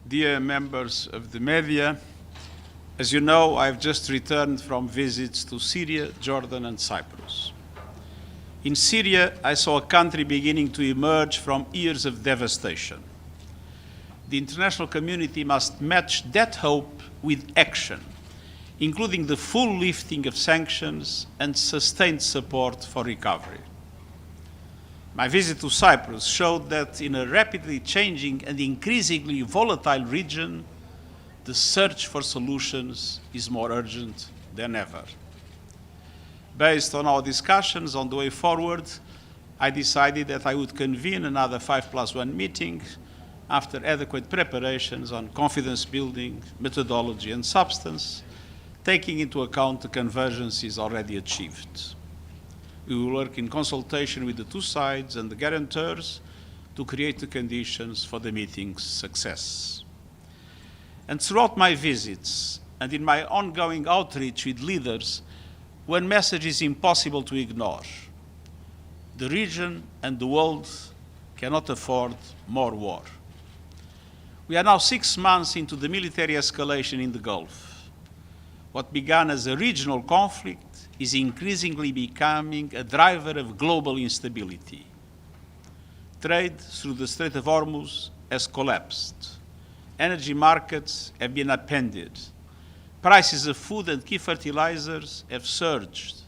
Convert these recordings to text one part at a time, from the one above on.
Dear members of the media, as you know, I've just returned from visits to Syria, Jordan, and Cyprus. In Syria, I saw a country beginning to emerge from years of devastation. The international community must match that hope with action, including the full lifting of sanctions and sustained support for recovery. My visit to Cyprus showed that in a rapidly changing and increasingly volatile region, the search for solutions is more urgent than ever. Based on our discussions on the way forward, I decided that I would convene another 5+1 meeting after adequate preparations on confidence building, methodology, and substance, taking into account the convergences already achieved. We will work in consultation with the two sides and the guarantors to create the conditions for the meeting's success. And throughout my visits and in my ongoing outreach with leaders, one message is impossible to ignore. The region and the world cannot afford more war. We are now 6 months into the military escalation in the Gulf. What began as a regional conflict is increasingly becoming a driver of global instability. Trade through the Strait of Hormuz has collapsed. Energy markets have been upended. Prices of food and key fertilizers have surged.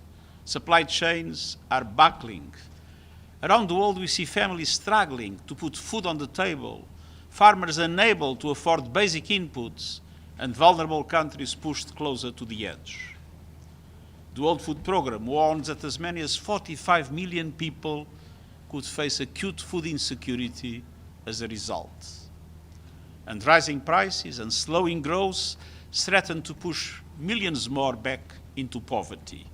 Supply chains are buckling. Around the world, we see families struggling to put food on the table, farmers unable to afford basic inputs, and vulnerable countries pushed closer to the edge. The World Food Programme warns that as many as 45 million people could face acute food insecurity as a result. And rising prices and slowing growth threaten to push millions more back into poverty.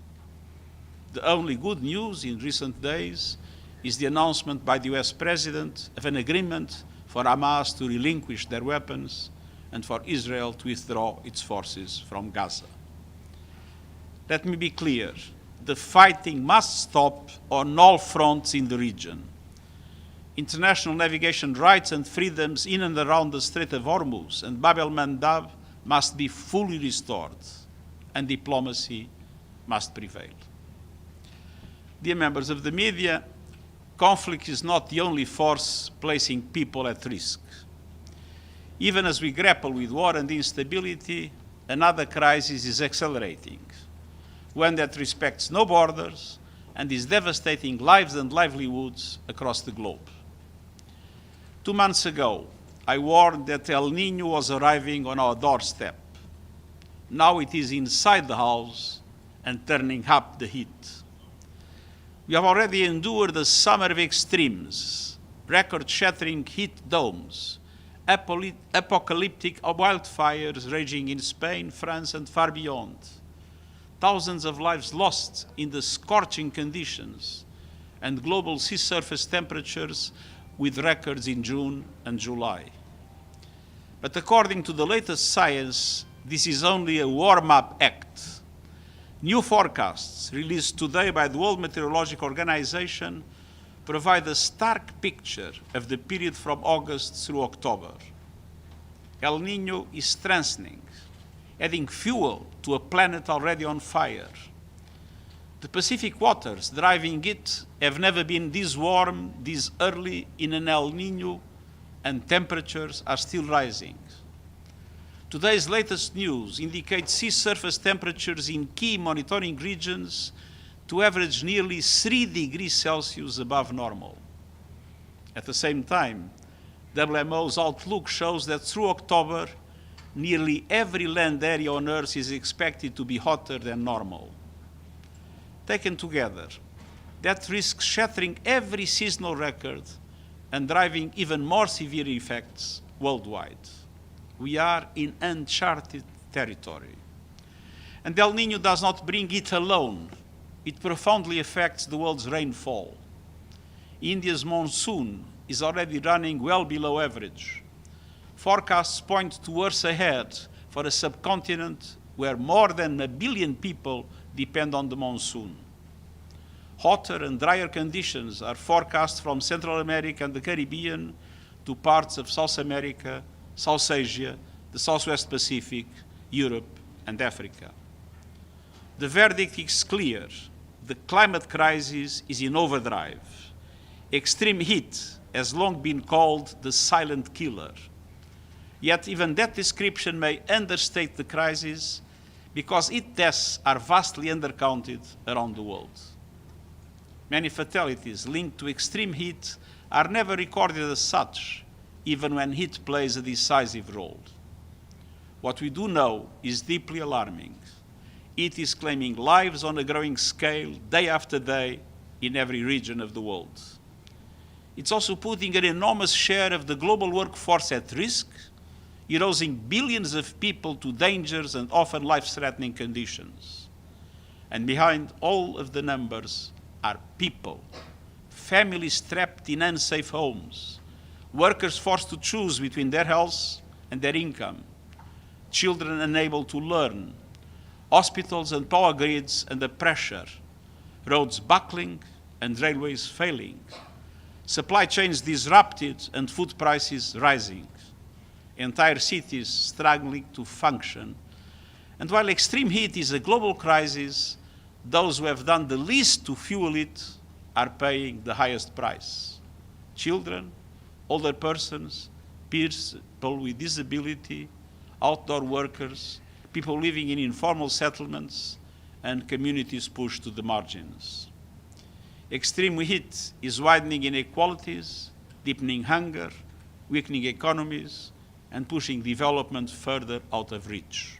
The only good news in recent days is the announcement by the US President of an agreement for Hamas to relinquish their weapons and for Israel to withdraw its forces from Gaza. Let me be clear, the fighting must stop on all fronts in the region. International navigation rights and freedoms in and around the Strait of Hormuz and Bab el-Mandab must be fully restored, and diplomacy must prevail. Dear members of the media, conflict is not the only force placing people at risk. Even as we grapple with war and instability, another crisis is accelerating, one that respects no borders and is devastating lives and livelihoods across the globe. 2 months ago, I warned that El Niño was arriving on our doorstep. Now it is inside the house and turning up the heat. We have already endured a summer of extremes, record-shattering heat domes, apocalyptic wildfires raging in Spain, France, and far beyond, thousands of lives lost in the scorching conditions, and global sea surface temperatures with records in June and July. But according to the latest science, this is only a warm-up act. New forecasts released today by the World Meteorological Organization provide a stark picture of the period from August through October. El Niño is strengthening, adding fuel to a planet already on fire. The Pacific waters driving it have never been this warm, this early in an El Niño, and temperatures are still rising. Today's latest news indicates sea surface temperatures in key monitoring regions to average nearly 3 degrees Celsius above normal. At the same time, WMO's outlook shows that through October, nearly every land area on Earth is expected to be hotter than normal. Taken together, that risks shattering every seasonal record and driving even more severe effects worldwide. We are in uncharted territory. And El Niño does not bring it alone. It profoundly affects the world's rainfall. India's monsoon is already running well below average. Forecasts point to worse ahead for a subcontinent where more than 1 billion people depend on the monsoon. Hotter and drier conditions are forecast from Central America and the Caribbean to parts of South America South Asia, the Southwest Pacific, Europe, and Africa. The verdict is clear. The climate crisis is in overdrive. Extreme heat has long been called the silent killer. Yet even that description may understate the crisis because its deaths are vastly undercounted around the world. Many fatalities linked to extreme heat are never recorded as such, even when heat plays a decisive role. What we do know is deeply alarming. It is claiming lives on a growing scale, day after day, in every region of the world. It's also putting an enormous share of the global workforce at risk, exposing billions of people to dangers and often life-threatening conditions. And behind all of the numbers are people, families trapped in unsafe homes, workers forced to choose between their health and their income, children unable to learn, hospitals and power grids under pressure, roads buckling and railways failing, supply chains disrupted and food prices rising, entire cities struggling to function. And while extreme heat is a global crisis, those who have done the least to fuel it are paying the highest price. Children, older persons, people with disability, outdoor workers, people living in informal settlements, and communities pushed to the margins. Extreme heat is widening inequalities, deepening hunger, weakening economies, and pushing development further out of reach.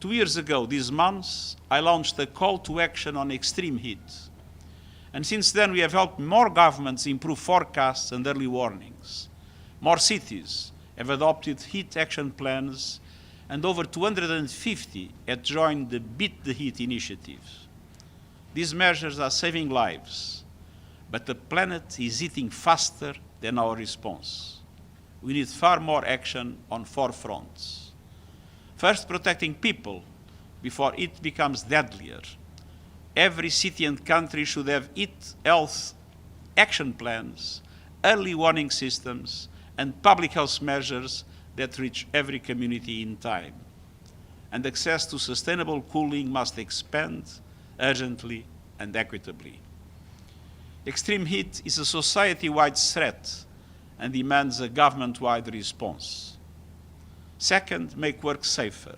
2 years ago, this month, I launched a call to action on extreme heat. And since then, we have helped more governments improve forecasts and early warnings. More cities have adopted heat action plans, and over 250 have joined the Beat the Heat initiative. These measures are saving lives, but the planet is heating faster than our response. We need far more action on 4 fronts. First, protecting people before it becomes deadlier. Every city and country should have its health action plans, early warning systems, and public health measures that reach every community in time. And access to sustainable cooling must expand urgently and equitably. Extreme heat is a society-wide threat and demands a government-wide response. Second, make work safer.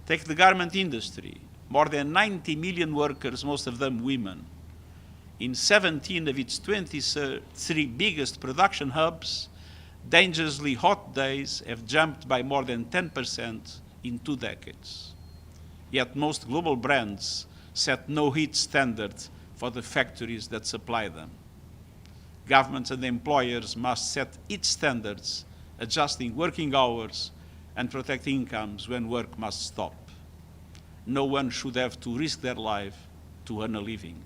Take the garment industry. More than 90 million workers, most of them women. In 17 of its 23 biggest production hubs, dangerously hot days have jumped by more than 10% in 2 decades. Yet most global brands set no heat standard for the factories that supply them. Governments and employers must set its standards, adjusting working hours and protect incomes when work must stop. No one should have to risk their life to earn a living.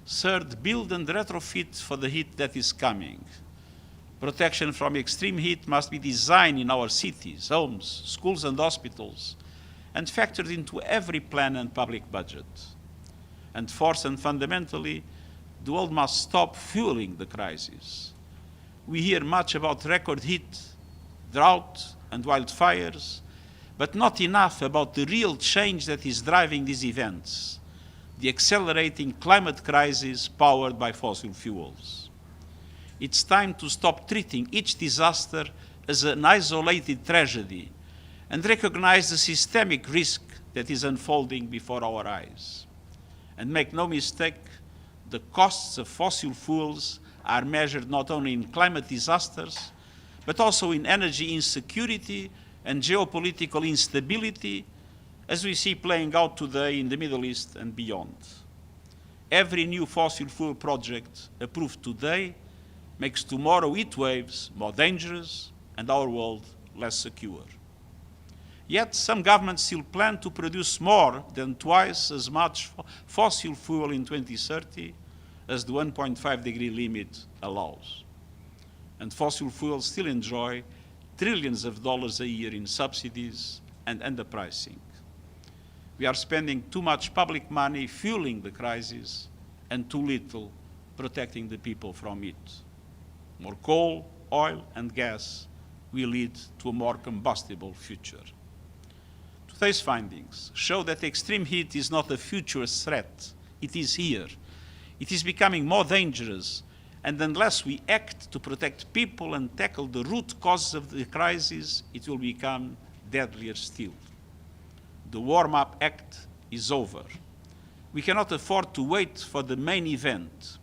Third, build and retrofit for the heat that is coming. Protection from extreme heat must be designed in our cities, homes, schools, and hospitals, and factored into every plan and public budget. And fourth and fundamentally, the world must stop fueling the crisis. We hear much about record heat, drought, and wildfires, but not enough about the real change that is driving these events, the accelerating climate crisis powered by fossil fuels. It's time to stop treating each disaster as an isolated tragedy and recognize the systemic risk that is unfolding before our eyes. And make no mistake, the costs of fossil fuels are measured not only in climate disasters, but also in energy insecurity and geopolitical instability, as we see playing out today in the Middle East and beyond. Every new fossil fuel project approved today makes tomorrow heat waves more dangerous and our world less secure. Yet some governments still plan to produce more than twice as much fossil fuel in 2030 as the 1.5-degree limit allows. And fossil fuels still enjoy trillions of dollars a year in subsidies and underpricing. We are spending too much public money fueling the crisis and too little protecting the people from it. More coal, oil, and gas will lead to a more combustible future. Today's findings show that extreme heat is not a future threat. It is here. It is becoming more dangerous, and unless we act to protect people and tackle the root causes of the crisis, it will become deadlier still. The warm-up act is over. We cannot afford to wait for the main event.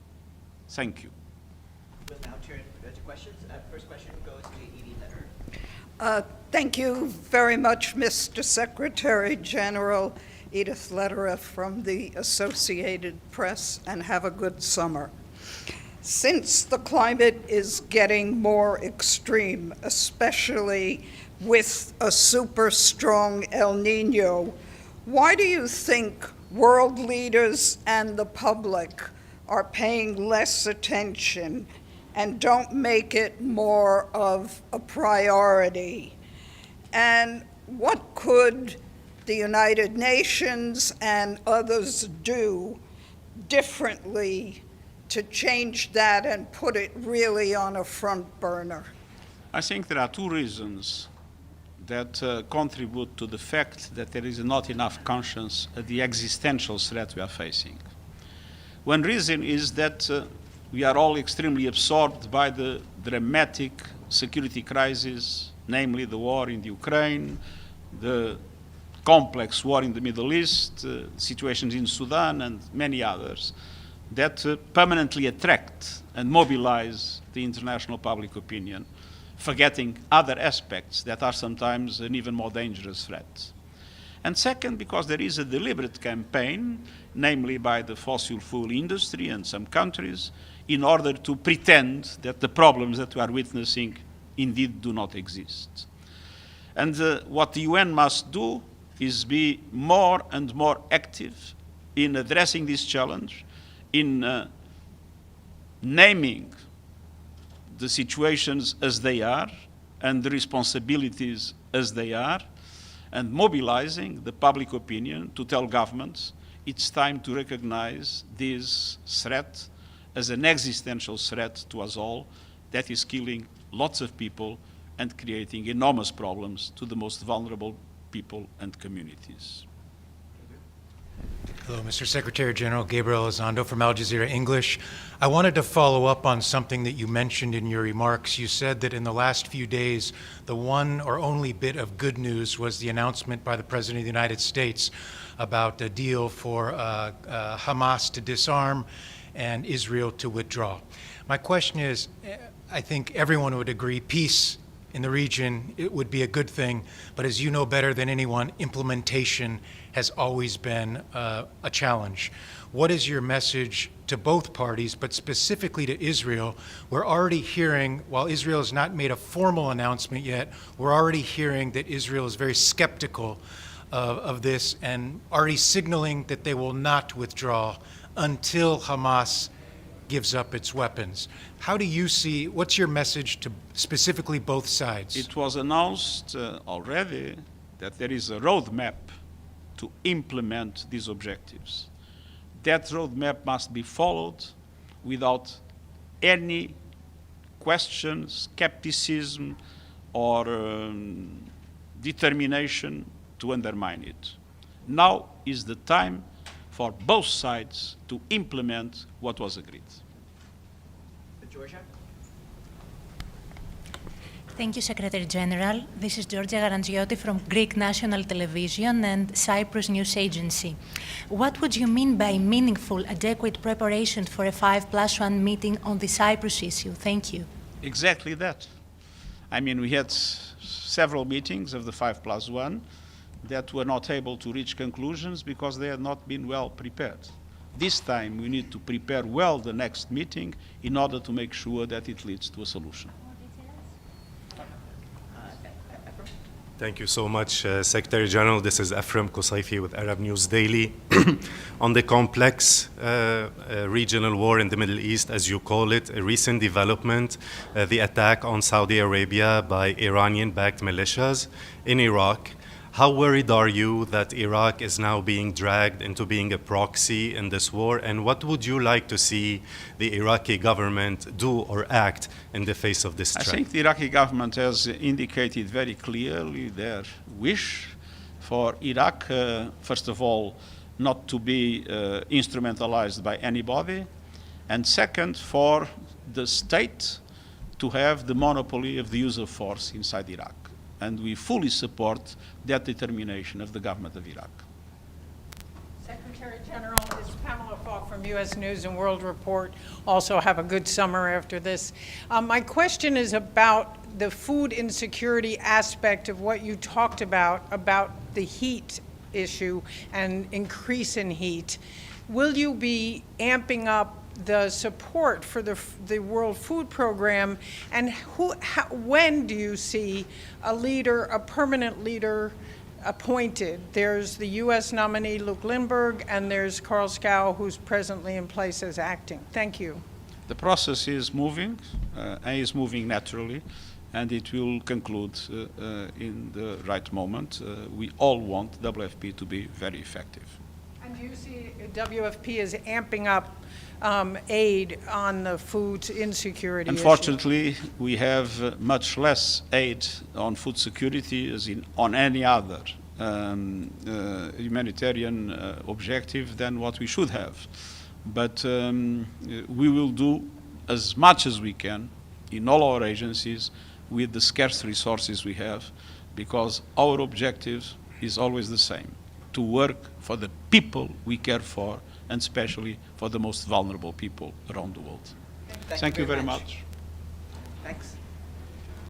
Thank you. We'll now turn to questions. First question goes to Edie Lederer. Thank you very much, Mr. Secretary General. Edith Lederer from the Associated Press, and have a good summer. Since the climate is getting more extreme, especially with a super strong El Nino, why do you think world leaders and the public are paying less attention and don't make it more of a priority? And what could the United Nations and others do differently to change that and put it really on a front burner? I think there are two reasons that contribute to the fact that there is not enough conscience of the existential threat we are facing. One reason is that we are all extremely absorbed by the dramatic security crisis, namely the war in the Ukraine, the complex war in the Middle East, situations in Sudan, and many others that permanently attract and mobilize the international public opinion, forgetting other aspects that are sometimes an even more dangerous threat. And second, because there is a deliberate campaign, namely by the fossil fuel industry and some countries, in order to pretend that the problems that we are witnessing indeed do not exist. And what the UN must do is be more and more active in addressing this challenge, in naming the situations as they are and the responsibilities as they are, and mobilizing the public opinion to tell governments it's time to recognize this threat as an existential threat to us all that is killing lots of people and creating enormous problems to the most vulnerable people and communities. Hello, Mr. Secretary General. Gabriel Elizondo from Al Jazeera English. I wanted to follow up on something that you mentioned in your remarks. You said that in the last few days, the one or only bit of good news was the announcement by the President of the United States about a deal for Hamas to disarm and Israel to withdraw. My question is, I think everyone would agree peace in the region, it would be a good thing, but as you know better than anyone, implementation has always been a challenge. What is your message to both parties, but specifically to Israel? We're already hearing, while Israel has not made a formal announcement yet, we're already hearing that Israel is very skeptical of this and already signaling that they will not withdraw until Hamas gives up its weapons. How do you see, what's your message to specifically both sides? It was announced already that there is a roadmap to implement these objectives. That roadmap must be followed without any question, skepticism, or determination to undermine it. Now is the time for both sides to implement what was agreed. Georgia? Thank you, Secretary General. This is Georgia Garantzioti from Greek National Television and Cyprus News Agency. What would you mean by meaningful, adequate preparation for a 5+1 meeting on the Cyprus issue? Thank you. Exactly that. I mean, we had several meetings of the 5+1 that were not able to reach conclusions because they had not been well prepared. This time we need to prepare well the next meeting in order to make sure that it leads to a solution. Thank you so much, Secretary General. This is Ephraim Qusayfi with Arab News Daily. On the complex regional war in the Middle East, as you call it, a recent development, the attack on Saudi Arabia by Iranian-backed militias in Iraq. How worried are you that Iraq is now being dragged into being a proxy in this war? And what would you like to see the Iraqi government do or act in the face of this I threat? think the Iraqi government has indicated very clearly their wish for Iraq, first of all, not to be instrumentalized by anybody, and second, for the state to have the monopoly of the use of force inside Iraq. And we fully support that determination of the government of Iraq. Secretary General, it's Pamela Falk from U.S. News and World Report. Also have a good summer after this. My question is about the food insecurity aspect of what you talked about the heat issue and increase in heat. Will you be amping up the support for the World Food Program, and when do you see a leader, a permanent leader, appointed? There's the U.S. nominee Luke Lindbergh, and there's Karl Skau, who's presently in place as acting. Thank you. The process is moving, and is moving naturally, and it will conclude in the right moment. We all want WFP to be very effective. And do you see WFP as amping up aid on the food insecurity issue? Unfortunately, we have much less aid on food security as on any other humanitarian objective than what we should have. But we will do as much as we can in all our agencies with the scarce resources we have, because our objective is always the same: to work for the people we care for, and especially for the most vulnerable people around the world. Thank Thank you very much. Thanks.